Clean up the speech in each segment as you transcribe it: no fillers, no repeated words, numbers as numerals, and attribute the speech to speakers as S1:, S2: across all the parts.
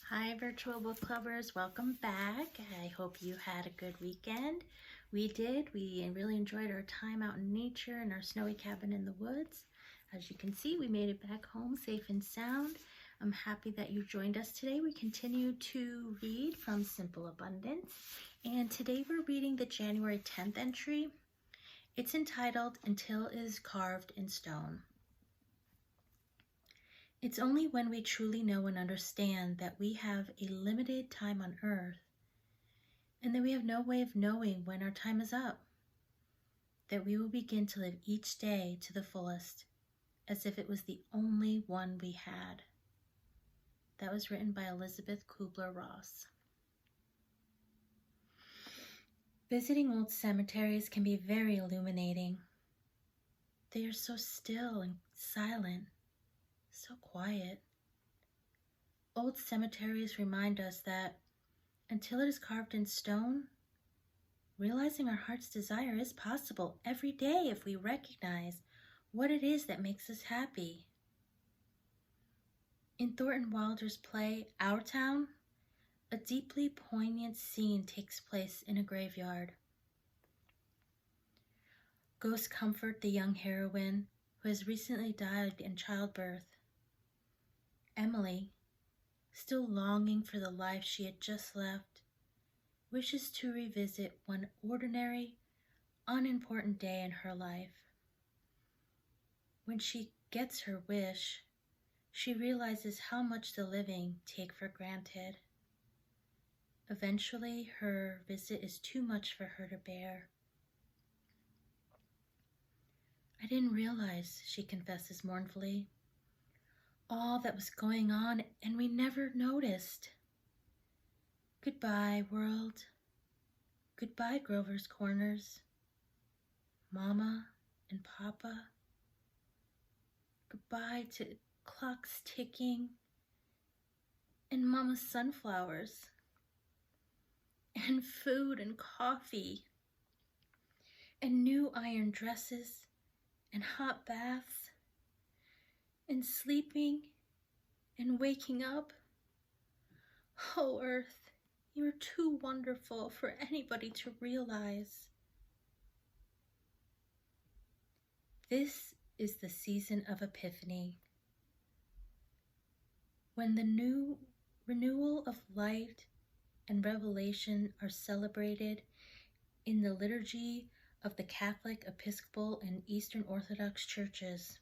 S1: Hi, virtual book clubbers. Welcome back. I hope you had a good weekend. We did. We really enjoyed our time out in nature in our snowy cabin in the woods. As you can see, we made it back home safe and sound. I'm happy that you joined us today. We continue to read from Simple Abundance, and today we're reading the January 10th entry. It's entitled Until It Is Carved in Stone. It's only when we truly know and understand that we have a limited time on earth and that we have no way of knowing when our time is up that we will begin to live each day to the fullest as if it was the only one we had. That was written by Elizabeth Kubler-Ross. Visiting old cemeteries can be very illuminating. They are so still and silent. So quiet. Old cemeteries remind us that until it is carved in stone, realizing our heart's desire is possible every day if we recognize what it is that makes us happy. In Thornton Wilder's play, Our Town, a deeply poignant scene takes place in a graveyard. Ghosts comfort the young heroine who has recently died in childbirth. Emily, still longing for the life she had just left, wishes to revisit one ordinary, unimportant day in her life. When she gets her wish, she realizes how much the living take for granted. Eventually, her visit is too much for her to bear. I didn't realize, she confesses mournfully, all that was going on, and we never noticed. Goodbye, world. Goodbye, Grover's Corners. Mama and Papa. Goodbye to clocks ticking and Mama's sunflowers and food and coffee and new iron dresses and hot baths and sleeping and waking up. Oh, Earth, you're too wonderful for anybody to realize. This is the season of Epiphany, when the new renewal of light and revelation are celebrated in the liturgy of the Catholic, Episcopal, and Eastern Orthodox churches.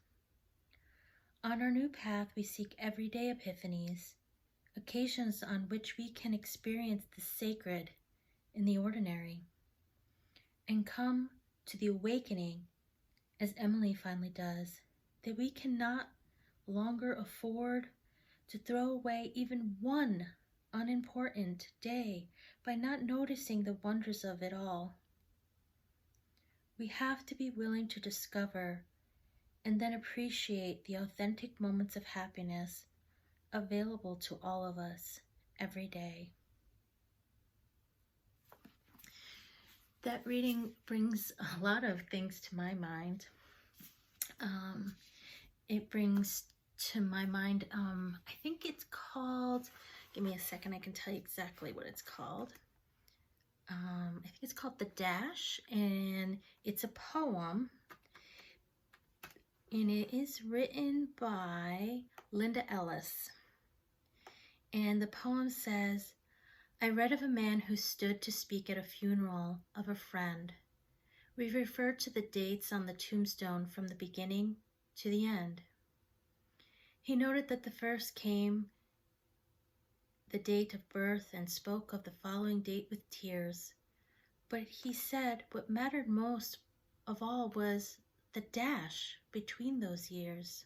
S1: On our new path, we seek everyday epiphanies, occasions on which we can experience the sacred in the ordinary, and come to the awakening, as Emily finally does, that we cannot longer afford to throw away even one unimportant day by not noticing the wonders of it all. We have to be willing to discover and then appreciate the authentic moments of happiness available to all of us every day. That reading brings a lot of things to my mind. It brings to my mind, I think it's called, give me a second, I can tell you exactly what it's called. I think it's called The Dash, and it's a poem, and it is written by Linda Ellis. And the poem says, I read of a man who stood to speak at a funeral of a friend. We referred to the dates on the tombstone from the beginning to the end. He noted that the first came the date of birth and spoke of the following date with tears. But he said what mattered most of all was the dash between those years.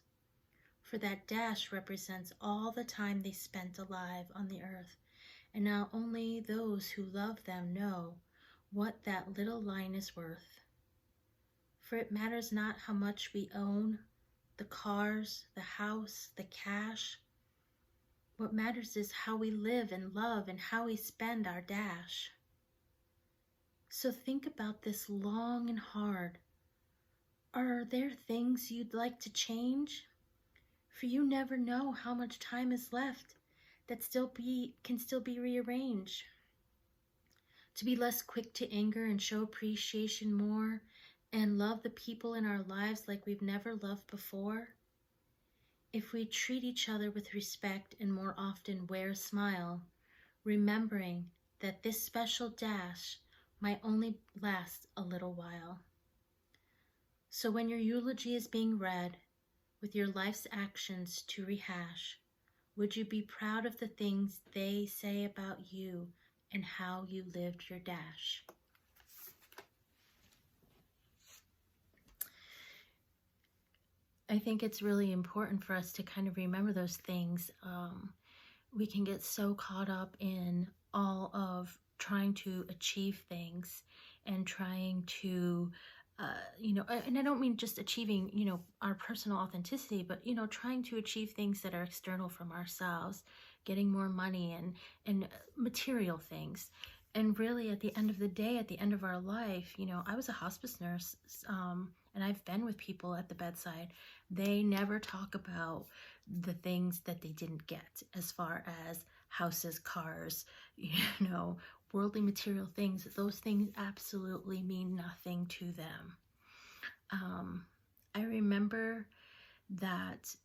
S1: For that dash represents all the time they spent alive on the earth, and now only those who love them know what that little line is worth. For it matters not how much we own, the cars, the house, the cash. What matters is how we live and love and how we spend our dash. So think about this long and hard. Are there things you'd like to change? For you never know how much time is left that can still be rearranged. To be less quick to anger and show appreciation more, and love the people in our lives like we've never loved before. If we treat each other with respect and more often wear a smile, remembering that this special dash might only last a little while. So when your eulogy is being read, with your life's actions to rehash, would you be proud of the things they say about you and how you lived your dash? I think it's really important for us to kind of remember those things. We can get so caught up in all of trying to achieve things and trying to, and I don't mean just achieving, our personal authenticity, but, trying to achieve things that are external from ourselves, getting more money and material things. And really at the end of the day, at the end of our life, I was a hospice nurse, and I've been with people at the bedside. They never talk about the things that they didn't get, as far as houses, cars, worldly material things. Those things absolutely mean nothing to them. I remember that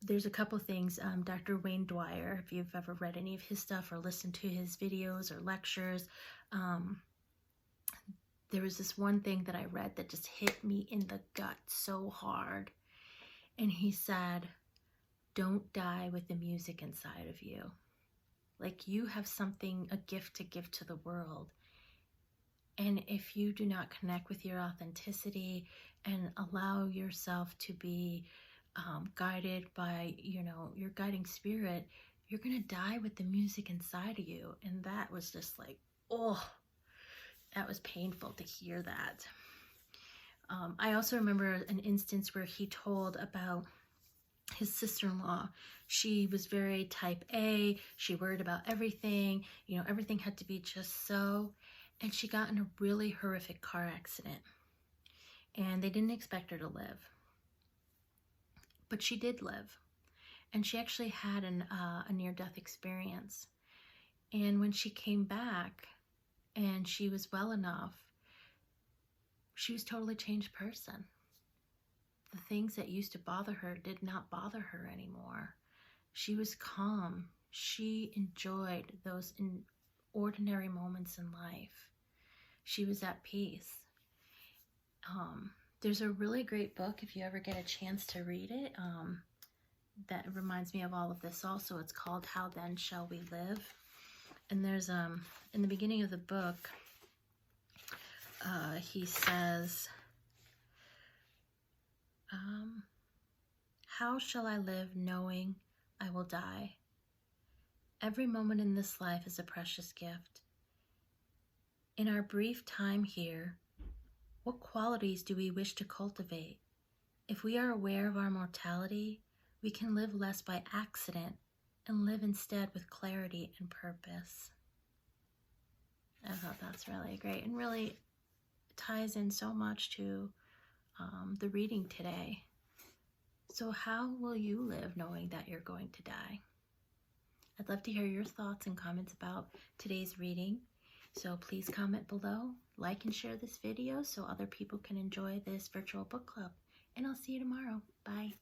S1: there's a couple things. Dr. Wayne Dyer, if you've ever read any of his stuff or listened to his videos or lectures, there was this one thing that I read that just hit me in the gut so hard. And he said, don't die with the music inside of you. Like, you have something, a gift to give to the world. And if you do not connect with your authenticity and allow yourself to be guided by, your guiding spirit, you're going to die with the music inside of you. And that was just like, oh, that was painful to hear that. I also remember an instance where he told about his sister-in-law. She was very type A. She worried about everything. Everything had to be just so. And she got in a really horrific car accident. And they didn't expect her to live. But she did live. And she actually had a near-death experience. And when she came back and she was well enough, she was a totally changed person. The things that used to bother her did not bother her anymore. She was calm. She enjoyed those ordinary moments in life. She was at peace. There's a really great book, if you ever get a chance to read it, that reminds me of all of this also. It's called How Then Shall We Live? And there's, in the beginning of the book, he says, how shall I live knowing I will die? Every moment in this life is a precious gift. In our brief time here, what qualities do we wish to cultivate? If we are aware of our mortality, we can live less by accident and live instead with clarity and purpose. I thought that's really great and really ties in so much to the reading today. So how will you live knowing that you're going to die? I'd love to hear your thoughts and comments about today's reading. So please comment below, like and share this video so other people can enjoy this virtual book club. And I'll see you tomorrow. Bye.